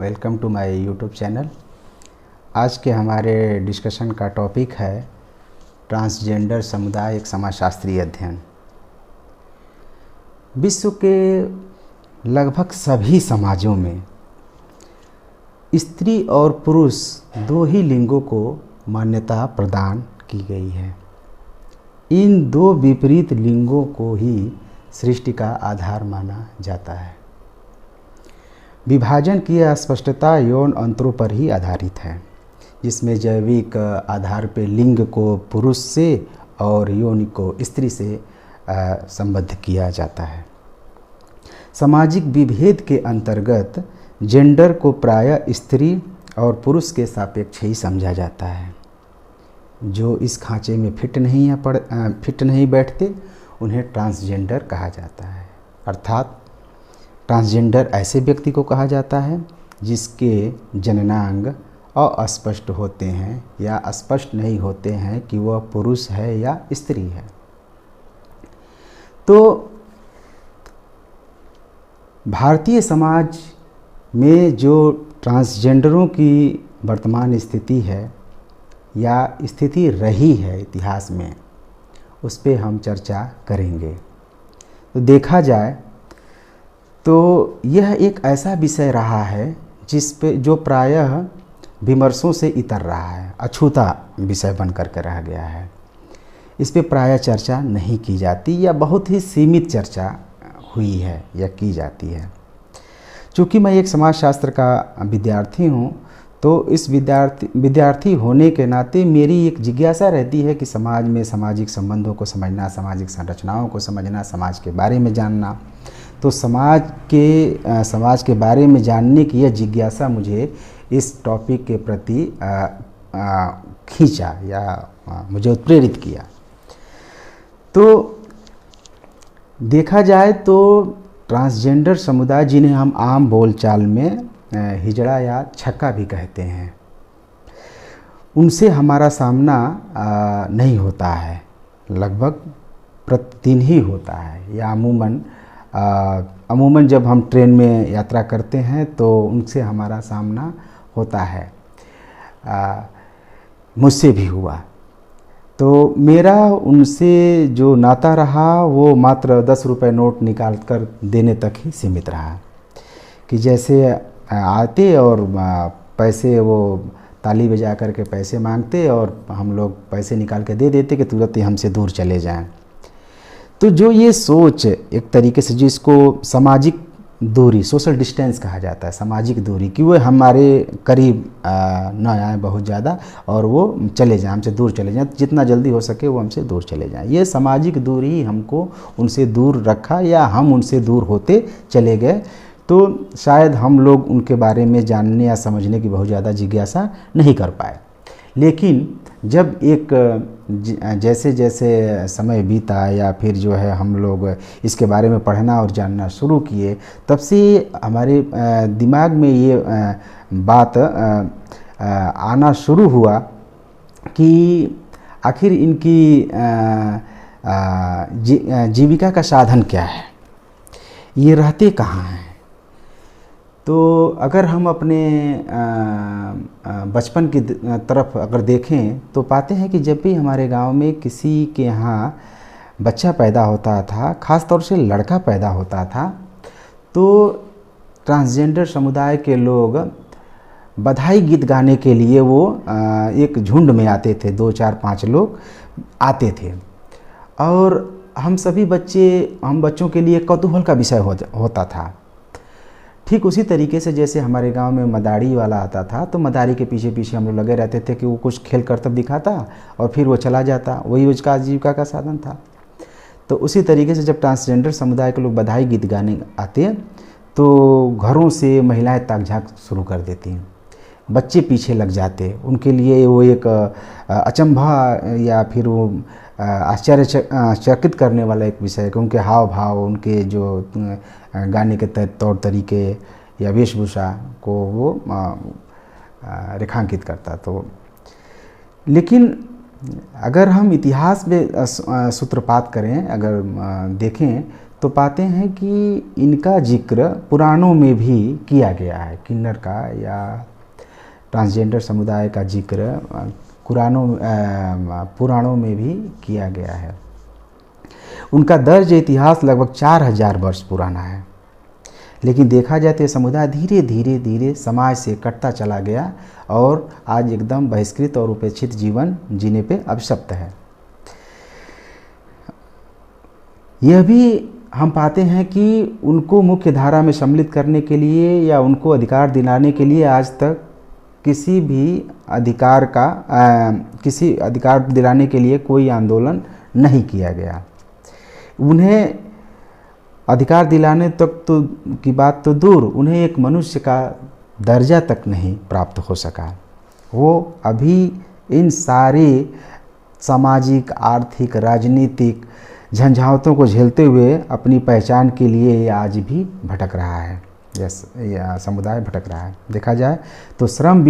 Welcome to my YouTube channel. आज के हमारे डिस्कशन का टॉपिक है ट्रांसजेंडर समुदाय एक समाजशास्त्रीय अध्ययन। विश्व के लगभग सभी समाजों में स्त्री और पुरुष दो ही लिंगों को मान्यता प्रदान की गई है। इन दो विपरीत लिंगों को ही सृष्टि का आधार माना जाता है। विभाजन की अस्पष्टता यौन अंतरों पर ही आधारित है, जिसमें जैविक आधार पर लिंग को पुरुष से और योनि को स्त्री से संबद्ध किया जाता है। सामाजिक विभेद के अंतर्गत जेंडर को प्रायः स्त्री और पुरुष के सापेक्ष ही समझा जाता है। जो इस खांचे में फिट नहीं बैठते उन्हें ट्रांसजेंडर कहा जाता है। अर्थात ट्रांसजेंडर ऐसे व्यक्ति को कहा जाता है जिसके जननांग अस्पष्ट होते हैं या स्पष्ट नहीं होते हैं कि वह पुरुष है या स्त्री है। तो भारतीय समाज में जो ट्रांसजेंडरों की वर्तमान स्थिति है या स्थिति रही है इतिहास में, उस पे हम चर्चा करेंगे। तो देखा जाए तो यह एक ऐसा विषय रहा है जिस पे जो प्रायः विमर्शों से इतर रहा है, अछूता विषय बन कर के रह गया है। इस पे प्रायः चर्चा नहीं की जाती या बहुत ही सीमित चर्चा हुई है या की जाती है। चूँकि मैं एक समाजशास्त्र का विद्यार्थी हूँ, तो इस विद्यार्थी होने के नाते मेरी एक जिज्ञासा रहती है कि समाज में सामाजिक संबंधों को समझना, सामाजिक संरचनाओं को समझना, समाज के बारे में जानना। तो समाज के बारे में जानने की यह जिज्ञासा मुझे इस टॉपिक के प्रति खींचा या मुझे उत्प्रेरित किया। तो देखा जाए तो ट्रांसजेंडर समुदाय, जिन्हें हम आम बोलचाल में हिजड़ा या छक्का भी कहते हैं, उनसे हमारा सामना नहीं होता है। लगभग प्रतिदिन ही होता है या अमूमन जब हम ट्रेन में यात्रा करते हैं तो उनसे हमारा सामना होता है। मुझसे भी हुआ। तो मेरा उनसे जो नाता रहा वो मात्र 10 रुपये नोट निकाल कर देने तक ही सीमित रहा, कि जैसे आते और पैसे वो ताली बजा कर के पैसे मांगते और हम लोग पैसे निकाल के दे देते कि तुरंत ही हमसे दूर चले जाएं। तो जो ये सोच एक तरीके से, जिसको सामाजिक दूरी, सोशल डिस्टेंस कहा जाता है, सामाजिक दूरी, कि वो हमारे करीब ना आए बहुत ज़्यादा और वो चले जाएं, हमसे दूर चले जाएं, जितना जल्दी हो सके वो हमसे दूर चले जाएं। ये सामाजिक दूरी ही हमको उनसे दूर रखा या हम उनसे दूर होते चले गए। तो शायद हम लोग उनके बारे में जानने या समझने की बहुत ज़्यादा जिज्ञासा नहीं कर पाए। लेकिन जब एक जैसे जैसे समय बीता या फिर जो है हम लोग इसके बारे में पढ़ना और जानना शुरू किए, तब से हमारे दिमाग में ये बात आना शुरू हुआ कि आखिर इनकी जीविका का साधन क्या है, ये रहते कहाँ हैं। तो अगर हम अपने बचपन की तरफ अगर देखें तो पाते हैं कि जब भी हमारे गांव में किसी के यहाँ बच्चा पैदा होता था, ख़ास तौर से लड़का पैदा होता था, तो ट्रांसजेंडर समुदाय के लोग बधाई गीत गाने के लिए वो एक झुंड में आते थे। 2, 4, 5 लोग आते थे और हम बच्चों के लिए कौतूहल का विषय होता था। ठीक उसी तरीके से जैसे हमारे गांव में मदारी वाला आता था, तो मदारी के पीछे पीछे हम लोग लगे रहते थे कि वो कुछ खेल करतब दिखाता और फिर वो चला जाता, वही उसका आजीविका का साधन था। तो उसी तरीके से जब ट्रांसजेंडर समुदाय के लोग बधाई गीत गाने आते हैं तो घरों से महिलाएं ताक झांक शुरू कर देती हैं, बच्चे पीछे लग जाते। उनके लिए वो एक अचंभा या फिर वो आश्चर्यचकित करने वाला एक विषय है कि उनके हाव भाव, उनके जो गाने के तौर तरीके या वेशभूषा को वो रेखांकित करता। तो लेकिन अगर हम इतिहास में सूत्रपात करें, अगर देखें तो पाते हैं कि इनका जिक्र पुराणों में भी किया गया है। किन्नर का या ट्रांसजेंडर समुदाय का जिक्र पुराणों में भी किया गया है। उनका दर्ज इतिहास लगभग 4000 वर्ष पुराना है, लेकिन देखा जाए तो समुदाय धीरे धीरे धीरे समाज से कटता चला गया और आज एकदम बहिष्कृत और उपेक्षित जीवन जीने पे अभिशप्त है। यह भी हम पाते हैं कि उनको मुख्य धारा में सम्मिलित करने के लिए या उनको अधिकार दिलाने के लिए आज तक किसी अधिकार दिलाने के लिए कोई आंदोलन नहीं किया गया। उन्हें अधिकार दिलाने तक तो की बात तो दूर, उन्हें एक मनुष्य का दर्जा तक नहीं प्राप्त हो सका। वो अभी इन सारे सामाजिक, आर्थिक, राजनीतिक झंझावतों को झेलते हुए अपनी पहचान के लिए आज भी भटक रहा है, यह समुदाय भटक रहा है। देखा जाए तो श्रम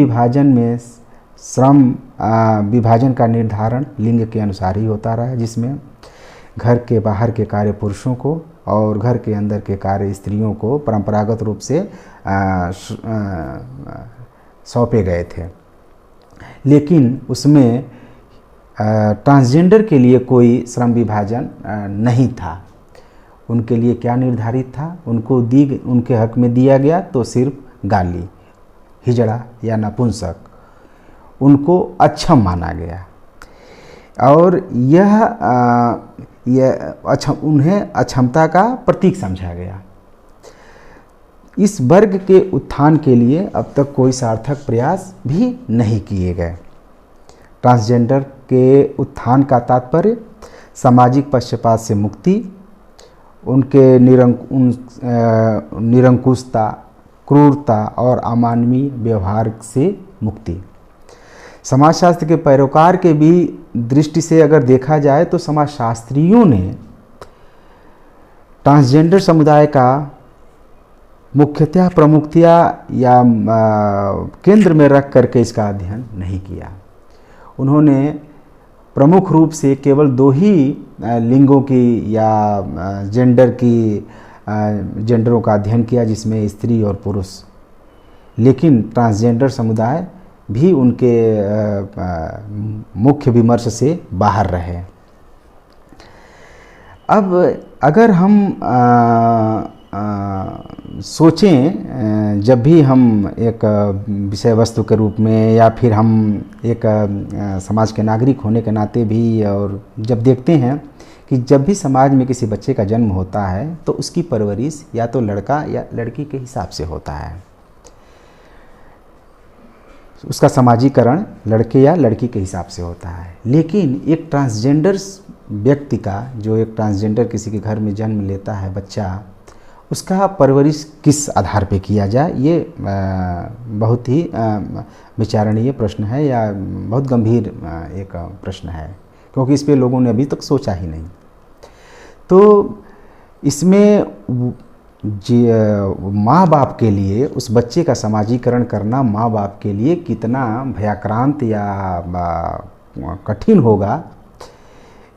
विभाजन का निर्धारण लिंग के अनुसार ही होता रहा है, जिसमें घर के बाहर के कार्य पुरुषों को और घर के अंदर के कार्य स्त्रियों को परंपरागत रूप से सौंपे गए थे। लेकिन उसमें ट्रांसजेंडर के लिए कोई श्रम विभाजन नहीं था। उनके लिए क्या निर्धारित था, उनके हक में दिया गया तो सिर्फ गाली, हिजड़ा या नपुंसक, उनको अक्षम माना गया और उन्हें अक्षमता का प्रतीक समझा गया। इस वर्ग के उत्थान के लिए अब तक कोई सार्थक प्रयास भी नहीं किए गए। ट्रांसजेंडर के उत्थान का तात्पर्य सामाजिक पक्षपात से मुक्ति, उनके निरंकुशता, क्रूरता और अमानवीय व्यवहार से मुक्ति। समाजशास्त्र के पैरोकार के भी दृष्टि से अगर देखा जाए तो समाजशास्त्रियों ने ट्रांसजेंडर समुदाय का मुख्यतः प्रमुखतया या केंद्र में रख करके इसका अध्ययन नहीं किया। उन्होंने प्रमुख रूप से केवल 2 ही लिंगों की या जेंडरों का अध्ययन किया, जिसमें स्त्री और पुरुष। लेकिन ट्रांसजेंडर समुदाय भी उनके मुख्य विमर्श से बाहर रहे। अब अगर हम सोचें, जब भी हम एक विषय वस्तु के रूप में या फिर हम एक समाज के नागरिक होने के नाते भी, और जब देखते हैं कि जब भी समाज में किसी बच्चे का जन्म होता है तो उसकी परवरिश या तो लड़का या लड़की के हिसाब से होता है। उसका समाजीकरण लड़के या लड़की के हिसाब से होता है। लेकिन एक ट्रांसजेंडर व्यक्ति का, जो एक ट्रांसजेंडर किसी के घर में जन्म लेता है बच्चा, उसका परवरिश किस आधार पे किया जाए, ये बहुत ही विचारणीय प्रश्न है या बहुत गंभीर एक प्रश्न है, क्योंकि इस पे लोगों ने अभी तक सोचा ही नहीं। तो इसमें माँ बाप के लिए उस बच्चे का समाजीकरण करना माँ बाप के लिए कितना भयाक्रांत या कठिन होगा,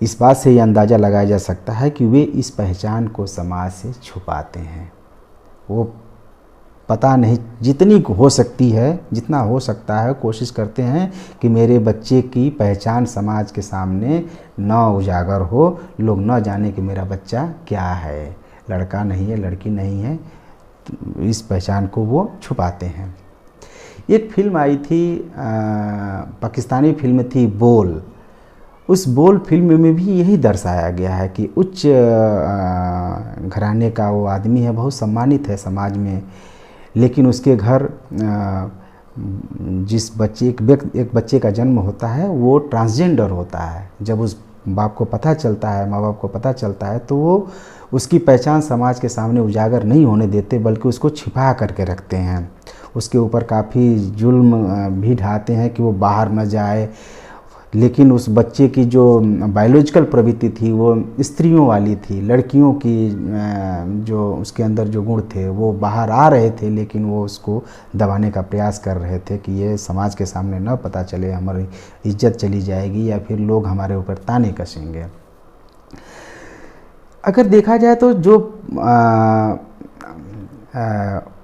इस बात से ये अंदाज़ा लगाया जा सकता है कि वे इस पहचान को समाज से छुपाते हैं। वो पता नहीं जितनी हो सकती है, जितना हो सकता है कोशिश करते हैं कि मेरे बच्चे की पहचान समाज के सामने न उजागर हो, लोग न जाने कि मेरा बच्चा क्या है, लड़का नहीं है, लड़की नहीं है। इस पहचान को वो छुपाते हैं। एक फिल्म आई थी, पाकिस्तानी फिल्म थी बोल। उस बोल फिल्म में भी यही दर्शाया गया है कि उच्च घराने का वो आदमी है, बहुत सम्मानित है समाज में, लेकिन उसके घर एक बच्चे का जन्म होता है, वो ट्रांसजेंडर होता है। जब उस बाप को पता चलता है, माँ बाप को पता चलता है, तो वो उसकी पहचान समाज के सामने उजागर नहीं होने देते, बल्कि उसको छिपा करके रखते हैं। उसके ऊपर काफ़ी जुल्म भी ढाते हैं कि वो बाहर न जाए। लेकिन उस बच्चे की जो बायोलॉजिकल प्रवृत्ति थी वो स्त्रियों वाली थी, लड़कियों की जो उसके अंदर जो गुण थे वो बाहर आ रहे थे, लेकिन वो उसको दबाने का प्रयास कर रहे थे कि ये समाज के सामने न पता चले, हमारी इज्जत चली जाएगी या फिर लोग हमारे ऊपर ताने कसेंगे। अगर देखा जाए तो जो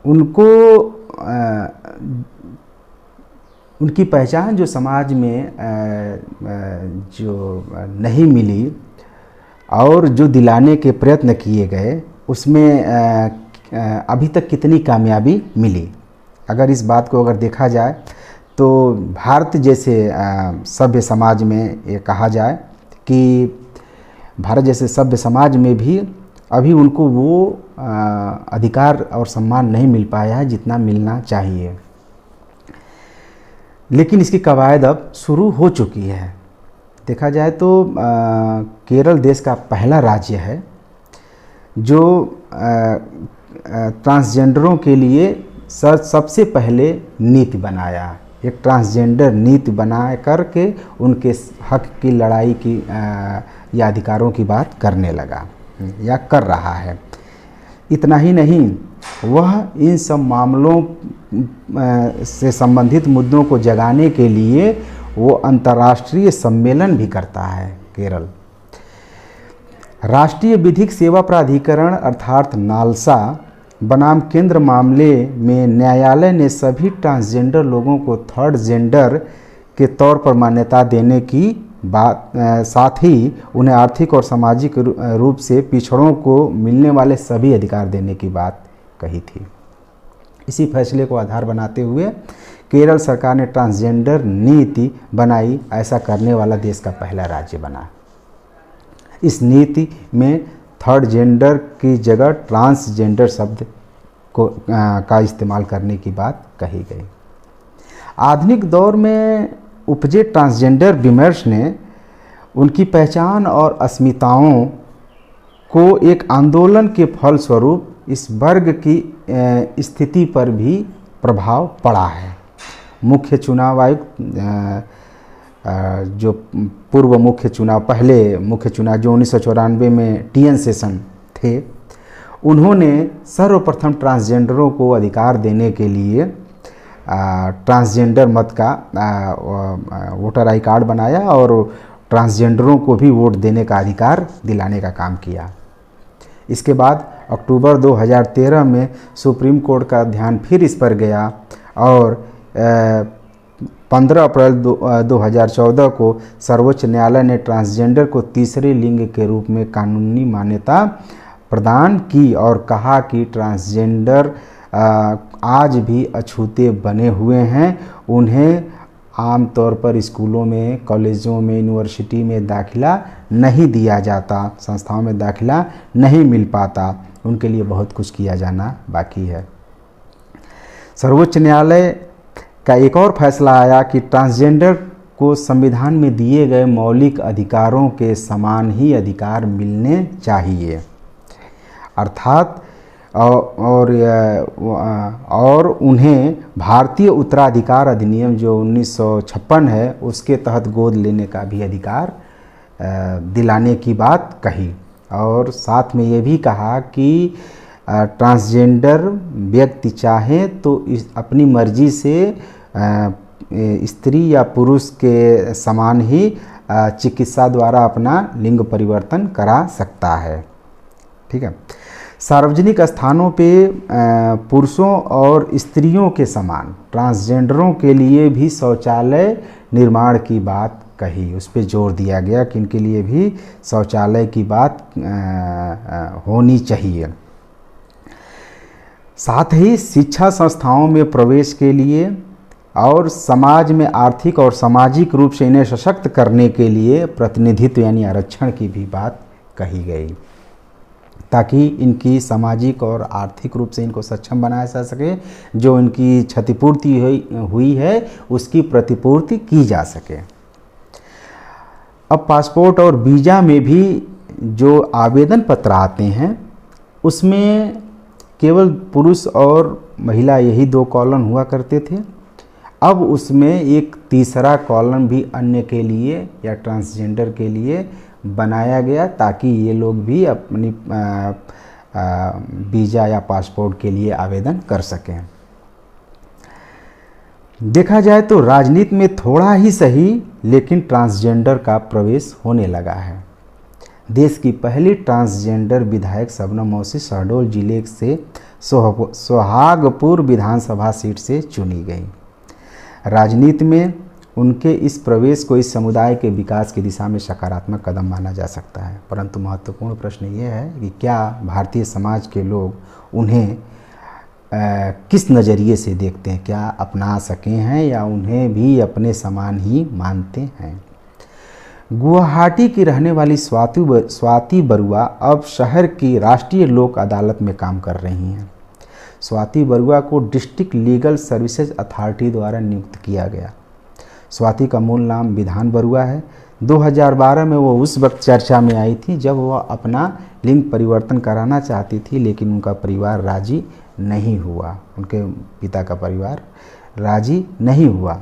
उनको उनकी पहचान जो समाज में जो नहीं मिली और जो दिलाने के प्रयत्न किए गए, उसमें अभी तक कितनी कामयाबी मिली। अगर इस बात को अगर देखा जाए तो भारत जैसे सभ्य समाज में ये कहा जाए कि भारत जैसे सभ्य समाज में भी अभी उनको वो अधिकार और सम्मान नहीं मिल पाया है जितना मिलना चाहिए। लेकिन इसकी कवायद अब शुरू हो चुकी है। देखा जाए तो केरल देश का पहला राज्य है जो ट्रांसजेंडरों के लिए सबसे पहले नीति बनाया। एक ट्रांसजेंडर नीति बना करके उनके हक की लड़ाई की या अधिकारों की बात करने लगा या कर रहा है। इतना ही नहीं, वह इन सब मामलों से संबंधित मुद्दों को जगाने के लिए वो अंतर्राष्ट्रीय सम्मेलन भी करता है। केरल राष्ट्रीय विधिक सेवा प्राधिकरण अर्थात नालसा बनाम केंद्र मामले में न्यायालय ने सभी ट्रांसजेंडर लोगों को थर्ड जेंडर के तौर पर मान्यता देने की बात साथ ही उन्हें आर्थिक और सामाजिक रूप से पिछड़ों को मिलने वाले सभी अधिकार देने की बात कही थी। इसी फैसले को आधार बनाते हुए केरल सरकार ने ट्रांसजेंडर नीति बनाई। ऐसा करने वाला देश का पहला राज्य बना। इस नीति में थर्ड जेंडर की जगह ट्रांसजेंडर शब्द का इस्तेमाल करने की बात कही गई। आधुनिक दौर में उपजे ट्रांसजेंडर विमर्श ने उनकी पहचान और अस्मिताओं को एक आंदोलन के फलस्वरूप इस वर्ग की स्थिति पर भी प्रभाव पड़ा है। मुख्य चुनाव आयुक्त जो पूर्व मुख्य चुनाव पहले मुख्य चुनाव जो 1994 में टीएन सेशन थे, उन्होंने सर्वप्रथम ट्रांसजेंडरों को अधिकार देने के लिए ट्रांसजेंडर मत का वोटर आई कार्ड बनाया और ट्रांसजेंडरों को भी वोट देने का अधिकार दिलाने का काम किया। इसके बाद अक्टूबर 2013 में सुप्रीम कोर्ट का ध्यान फिर इस पर गया और 15 अप्रैल 2014 को सर्वोच्च न्यायालय ने ट्रांसजेंडर को तीसरे लिंग के रूप में कानूनी मान्यता प्रदान की और कहा कि ट्रांसजेंडर आज भी अछूते बने हुए हैं। उन्हें आमतौर पर स्कूलों में, कॉलेजों में, यूनिवर्सिटी में दाखिला नहीं दिया जाता, संस्थाओं में दाखिला नहीं मिल पाता। उनके लिए बहुत कुछ किया जाना बाकी है। सर्वोच्च न्यायालय का एक और फैसला आया कि ट्रांसजेंडर को संविधान में दिए गए मौलिक अधिकारों के समान ही अधिकार मिलने चाहिए, अर्थात और उन्हें भारतीय उत्तराधिकार अधिनियम जो 1956 है उसके तहत गोद लेने का भी अधिकार दिलाने की बात कही। और साथ में ये भी कहा कि ट्रांसजेंडर व्यक्ति चाहे तो अपनी मर्जी से स्त्री या पुरुष के समान ही चिकित्सा द्वारा अपना लिंग परिवर्तन करा सकता है। ठीक है। सार्वजनिक स्थानों पे पुरुषों और स्त्रियों के समान ट्रांसजेंडरों के लिए भी शौचालय निर्माण की बात कही। उस पर जोर दिया गया कि इनके लिए भी शौचालय की बात होनी चाहिए। साथ ही शिक्षा संस्थाओं में प्रवेश के लिए और समाज में आर्थिक और सामाजिक रूप से इन्हें सशक्त करने के लिए प्रतिनिधित्व यानी आरक्षण की भी बात कही गई, ताकि इनकी सामाजिक और आर्थिक रूप से इनको सक्षम बनाया जा सके। जो इनकी क्षतिपूर्ति हुई है उसकी प्रतिपूर्ति की जा सके। अब पासपोर्ट और वीज़ा में भी जो आवेदन पत्र आते हैं उसमें केवल पुरुष और महिला यही 2 कॉलम हुआ करते थे। अब उसमें एक तीसरा कॉलम भी अन्य के लिए या ट्रांसजेंडर के लिए बनाया गया, ताकि ये लोग भी अपनी वीज़ा या पासपोर्ट के लिए आवेदन कर सकें। देखा जाए तो राजनीति में थोड़ा ही सही लेकिन ट्रांसजेंडर का प्रवेश होने लगा है। देश की पहली ट्रांसजेंडर विधायक शबनम मौसी शहडोल जिले से सोहागपुर विधानसभा सीट से चुनी गई। राजनीति में उनके इस प्रवेश को इस समुदाय के विकास की दिशा में सकारात्मक कदम माना जा सकता है। परंतु महत्वपूर्ण प्रश्न ये है कि क्या भारतीय समाज के लोग उन्हें किस नज़रिए से देखते हैं, क्या अपना सके हैं या उन्हें भी अपने समान ही मानते हैं। गुवाहाटी की रहने वाली स्वाति बरुआ अब शहर की राष्ट्रीय लोक अदालत में काम कर रही हैं। स्वाति बरुआ को डिस्ट्रिक्ट लीगल सर्विसेज अथॉरिटी द्वारा नियुक्त किया गया। स्वाति का मूल नाम विधान बरुआ है। 2012 में वो उस वक्त चर्चा में आई थी जब वह अपना लिंग परिवर्तन कराना चाहती थी, लेकिन उनका परिवार राजी नहीं हुआ, उनके पिता का परिवार राजी नहीं हुआ।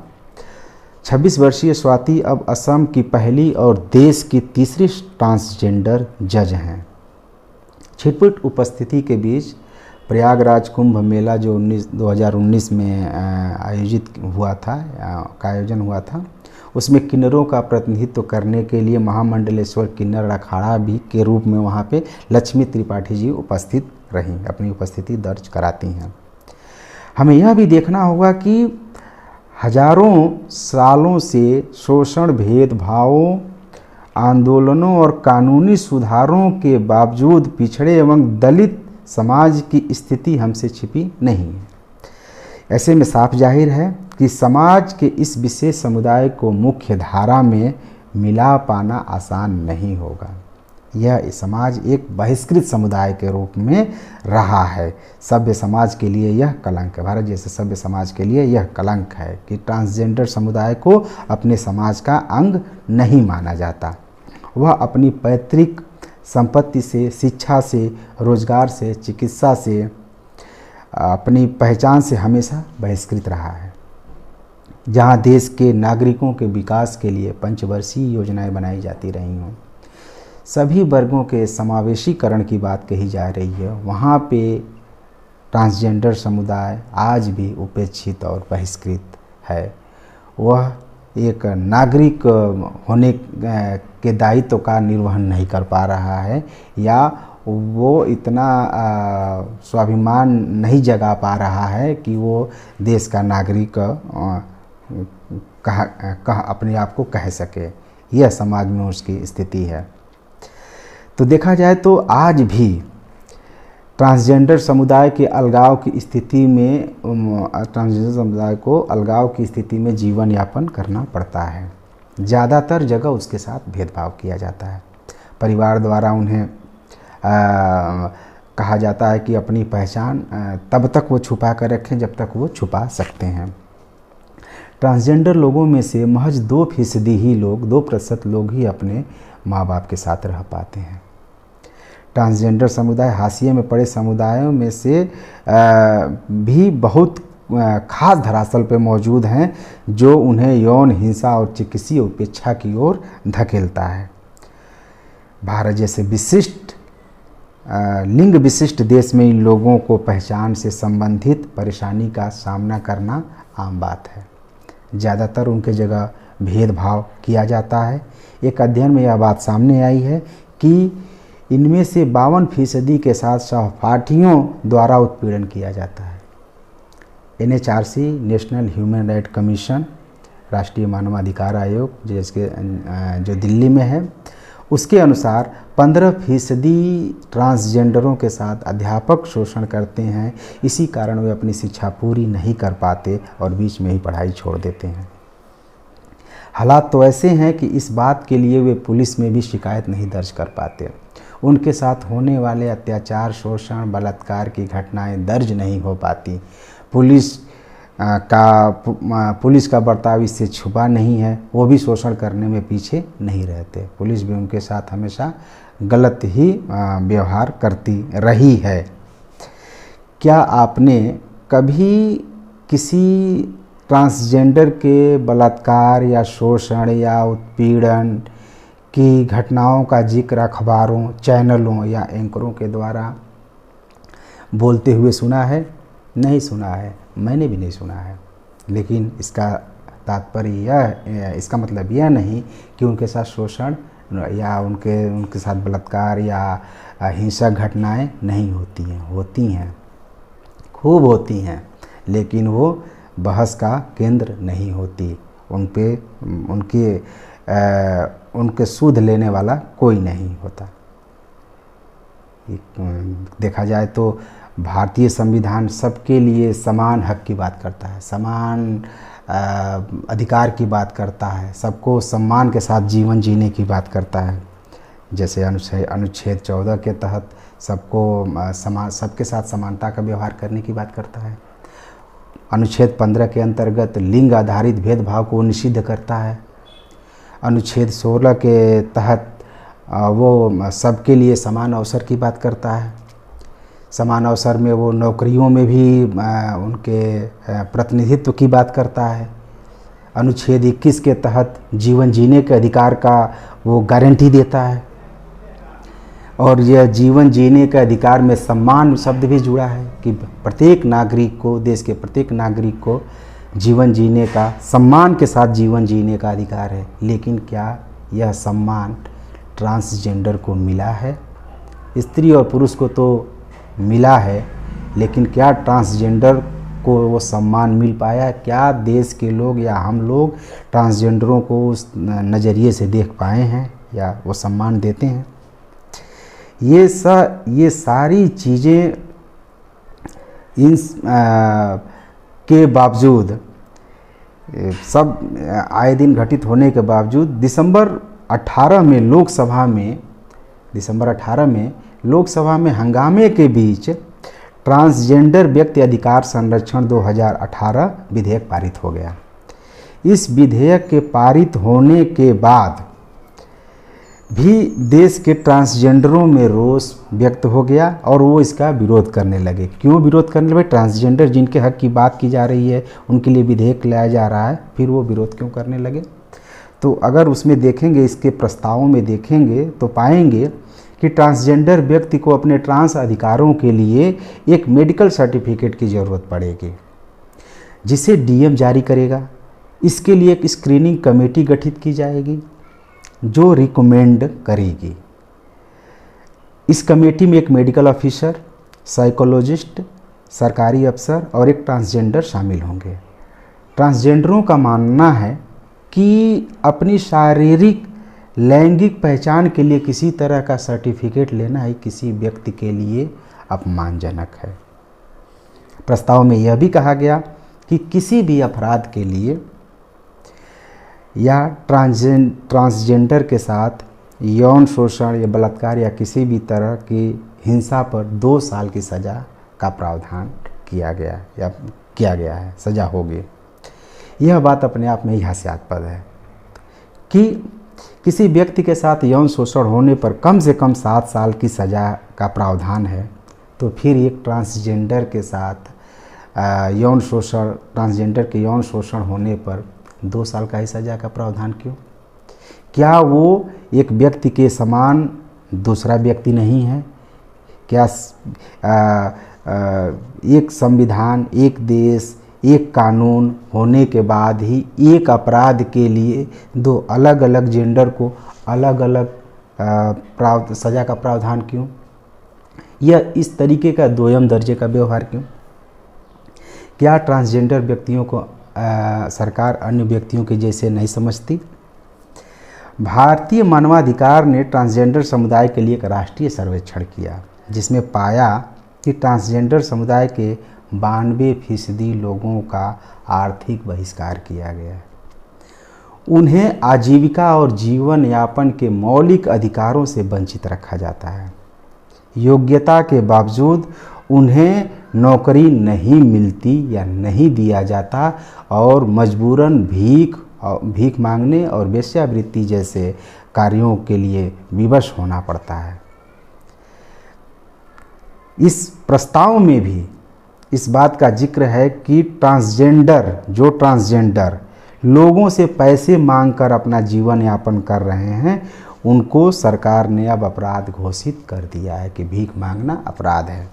26 वर्षीय स्वाति अब असम की पहली और देश की तीसरी ट्रांसजेंडर जज हैं। छिटपुट उपस्थिति के बीच प्रयागराज कुंभ मेला जो 2019 में आयोजन हुआ था, उसमें किन्नरों का प्रतिनिधित्व करने के लिए महामंडलेश्वर किन्नर अखाड़ा भी के रूप में वहाँ पे लक्ष्मी त्रिपाठी जी उपस्थित रहीं, अपनी उपस्थिति दर्ज कराती हैं। हमें यह भी देखना होगा कि हजारों सालों से शोषण, भेदभावों, आंदोलनों और कानूनी सुधारों के बावजूद पिछड़े एवं दलित समाज की स्थिति हमसे छिपी नहीं है। ऐसे में साफ जाहिर है कि समाज के इस विशेष समुदाय को मुख्य धारा में मिला पाना आसान नहीं होगा। यह समाज एक बहिष्कृत समुदाय के रूप में रहा है। सभ्य समाज के लिए यह कलंक है, भारत जैसे सभ्य समाज के लिए यह कलंक है कि ट्रांसजेंडर समुदाय को अपने समाज का अंग नहीं माना जाता। वह अपनी पैतृक संपत्ति से, शिक्षा से, रोजगार से, चिकित्सा से, अपनी पहचान से हमेशा बहिष्कृत रहा है। जहाँ देश के नागरिकों के विकास के लिए पंचवर्षीय योजनाएं बनाई जाती रही हों, सभी वर्गों के समावेशीकरण की बात कही जा रही है, वहाँ पे ट्रांसजेंडर समुदाय आज भी उपेक्षित और बहिष्कृत है। वह एक नागरिक होने के दायित्व का निर्वहन नहीं कर पा रहा है, या वो इतना स्वाभिमान नहीं जगा पा रहा है कि वो देश का नागरिक अपने आप को कह सके। यह समाज में उसकी स्थिति है। तो देखा जाए तो आज भी ट्रांसजेंडर समुदाय के अलगाव की स्थिति में जीवन यापन करना पड़ता है। ज़्यादातर जगह उसके साथ भेदभाव किया जाता है। परिवार द्वारा उन्हें कहा जाता है कि अपनी पहचान तब तक वो छुपा कर रखें जब तक वो छुपा सकते हैं। ट्रांसजेंडर लोगों में से महज 2% लोग ही अपने माँ बाप के साथ रह पाते हैं। ट्रांसजेंडर समुदाय हाशिए में पड़े समुदायों में से भी बहुत खास धरातल पर मौजूद हैं, जो उन्हें यौन हिंसा और चिकित्सीय उपेक्षा की ओर धकेलता है। भारत जैसे लिंग विशिष्ट देश में इन लोगों को पहचान से संबंधित परेशानी का सामना करना आम बात है। ज़्यादातर उनके जगह भेदभाव किया जाता है। एक अध्ययन में यह बात सामने आई है कि इनमें से 52% के साथ सहपाठियों द्वारा उत्पीड़न किया जाता है। NHRC national human right commission, राष्ट्रीय मानवाधिकार आयोग जो दिल्ली में है, उसके अनुसार 15% ट्रांसजेंडरों के साथ अध्यापक शोषण करते हैं। इसी कारण वे अपनी शिक्षा पूरी नहीं कर पाते और बीच में ही पढ़ाई छोड़ देते हैं। हालात तो ऐसे हैं कि इस बात के लिए वे पुलिस में भी शिकायत नहीं दर्ज कर पाते। उनके साथ होने वाले अत्याचार, शोषण, बलात्कार की घटनाएं दर्ज नहीं हो पाती। पुलिस का बर्ताव इससे छुपा नहीं है। वो भी शोषण करने में पीछे नहीं रहते। पुलिस भी उनके साथ हमेशा गलत ही व्यवहार करती रही है। क्या आपने कभी किसी ट्रांसजेंडर के बलात्कार या शोषण या उत्पीड़न की घटनाओं का जिक्र अखबारों, चैनलों या एंकरों के द्वारा बोलते हुए सुना है? नहीं सुना है, मैंने भी नहीं सुना है। लेकिन इसका तात्पर्य इसका मतलब यह नहीं कि उनके साथ शोषण या उनके साथ बलात्कार या हिंसक घटनाएं नहीं होती हैं, खूब होती हैं, लेकिन वो बहस का केंद्र नहीं होती। उनके सूद लेने वाला कोई नहीं होता। देखा जाए तो भारतीय संविधान सबके लिए समान हक की बात करता है, समान अधिकार की बात करता है, सबको सम्मान के साथ जीवन जीने की बात करता है। जैसे अनुच्छेद 14 के तहत सबके साथ समानता का व्यवहार करने की बात करता है। अनुच्छेद 15 के अंतर्गत लिंग आधारित भेदभाव को निषिद्ध करता है। अनुच्छेद 16 के तहत वो सबके लिए समान अवसर की बात करता है। समान अवसर में वो नौकरियों में भी उनके प्रतिनिधित्व की बात करता है। अनुच्छेद 21 के तहत जीवन जीने के अधिकार का वो गारंटी देता है, और यह जीवन जीने के अधिकार में सम्मान शब्द भी जुड़ा है कि प्रत्येक नागरिक को, देश के प्रत्येक नागरिक को जीवन जीने का, सम्मान के साथ जीवन जीने का अधिकार है। लेकिन क्या यह सम्मान ट्रांसजेंडर को मिला है? स्त्री और पुरुष को तो मिला है, लेकिन क्या ट्रांसजेंडर को वो सम्मान मिल पाया? क्या देश के लोग या हम लोग ट्रांसजेंडरों को उस नज़रिए से देख पाए हैं या वो सम्मान देते हैं? ये सारी चीज़ें के बावजूद, सब आए दिन घटित होने के बावजूद दिसंबर 18 में लोकसभा में हंगामे के बीच ट्रांसजेंडर व्यक्ति अधिकार संरक्षण 2018 विधेयक पारित हो गया। इस विधेयक के पारित होने के बाद भी देश के ट्रांसजेंडरों में रोष व्यक्त हो गया और वो इसका विरोध करने लगे। क्यों विरोध करने लगे? ट्रांसजेंडर जिनके हक की बात की जा रही है, उनके लिए विधेयक लाया जा रहा है, फिर वो विरोध क्यों करने लगे? तो अगर उसमें देखेंगे, इसके प्रस्तावों में देखेंगे तो पाएंगे कि ट्रांसजेंडर व्यक्ति को अपने ट्रांस अधिकारों के लिए एक मेडिकल सर्टिफिकेट की ज़रूरत पड़ेगी, जिसे डीएम जारी करेगा। इसके लिए एक स्क्रीनिंग कमेटी गठित की जाएगी जो रिकमेंड करेगी। इस कमेटी में एक मेडिकल ऑफिसर, साइकोलॉजिस्ट, सरकारी अफसर और एक ट्रांसजेंडर शामिल होंगे। ट्रांसजेंडरों का मानना है कि अपनी शारीरिक लैंगिक पहचान के लिए किसी तरह का सर्टिफिकेट लेना ही किसी व्यक्ति के लिए अपमानजनक है। प्रस्ताव में यह भी कहा गया कि किसी भी अपराध के लिए या ट्रांसजेंडर के साथ यौन शोषण या बलात्कार या किसी भी तरह की हिंसा पर 2 साल की सज़ा का प्रावधान किया गया है, सज़ा होगी। यह बात अपने आप में ही हास्यास्पद है कि किसी व्यक्ति के साथ यौन शोषण होने पर कम से कम 7 साल की सज़ा का प्रावधान है, तो फिर एक ट्रांसजेंडर के साथ ट्रांसजेंडर के यौन शोषण होने पर 2 साल का ही सज़ा का प्रावधान क्यों? क्या वो एक व्यक्ति के समान दूसरा व्यक्ति नहीं है? क्या एक संविधान, एक देश, एक कानून होने के बाद ही एक अपराध के लिए 2 अलग अलग जेंडर को अलग अलग सज़ा का प्रावधान क्यों? यह इस तरीके का दोयम दर्जे का व्यवहार क्यों? क्या ट्रांसजेंडर व्यक्तियों को सरकार अन्य व्यक्तियों के जैसे नहीं समझती? भारतीय मानवाधिकार ने ट्रांसजेंडर समुदाय के लिए एक राष्ट्रीय सर्वेक्षण किया, जिसमें पाया कि ट्रांसजेंडर समुदाय के 92% लोगों का आर्थिक बहिष्कार किया गया है। उन्हें आजीविका और जीवन यापन के मौलिक अधिकारों से वंचित रखा जाता है। योग्यता के बावजूद उन्हें नौकरी नहीं मिलती या नहीं दिया जाता और मजबूरन भीख मांगने और वेश्यावृत्ति जैसे कार्यों के लिए विवश होना पड़ता है। इस प्रस्ताव में भी इस बात का जिक्र है कि ट्रांसजेंडर लोगों से पैसे मांगकर अपना जीवन यापन कर रहे हैं, उनको सरकार ने अब अपराध घोषित कर दिया है कि भीख मांगना अपराध है।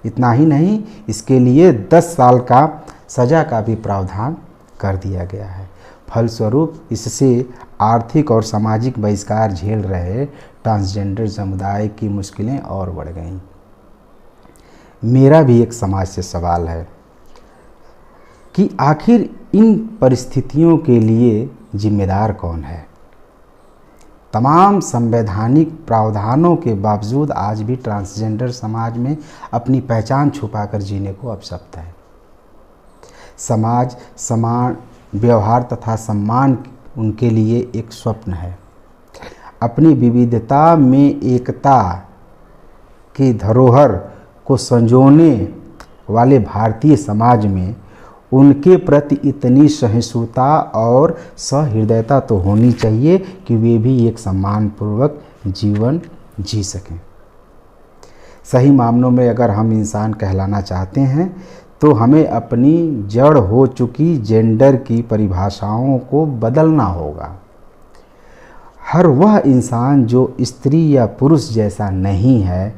इतना ही नहीं, इसके लिए 10 साल का सज़ा का भी प्रावधान कर दिया गया है। फलस्वरूप इससे आर्थिक और सामाजिक बहिष्कार झेल रहे ट्रांसजेंडर समुदाय की मुश्किलें और बढ़ गईं। मेरा भी एक समाज से सवाल है कि आखिर इन परिस्थितियों के लिए जिम्मेदार कौन है? तमाम संवैधानिक प्रावधानों के बावजूद आज भी ट्रांसजेंडर समाज में अपनी पहचान छुपाकर जीने को अपशब्द है। समाज समान व्यवहार तथा सम्मान उनके लिए एक स्वप्न है। अपनी विविधता में एकता की धरोहर को संजोने वाले भारतीय समाज में उनके प्रति इतनी सहिष्णुता और सहृदयता तो होनी चाहिए कि वे भी एक सम्मानपूर्वक जीवन जी सकें। सही मामलों में अगर हम इंसान कहलाना चाहते हैं तो हमें अपनी जड़ हो चुकी जेंडर की परिभाषाओं को बदलना होगा। हर वह इंसान जो स्त्री या पुरुष जैसा नहीं है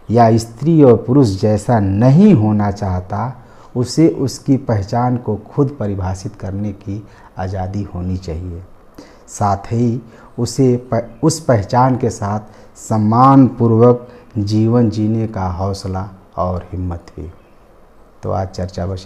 या स्त्री और पुरुष जैसा नहीं होना चाहता, उसे उसकी पहचान को खुद परिभाषित करने की आज़ादी होनी चाहिए। साथ ही उसे उस पहचान के साथ सम्मानपूर्वक जीवन जीने का हौसला और हिम्मत भी। तो आज चर्चा बस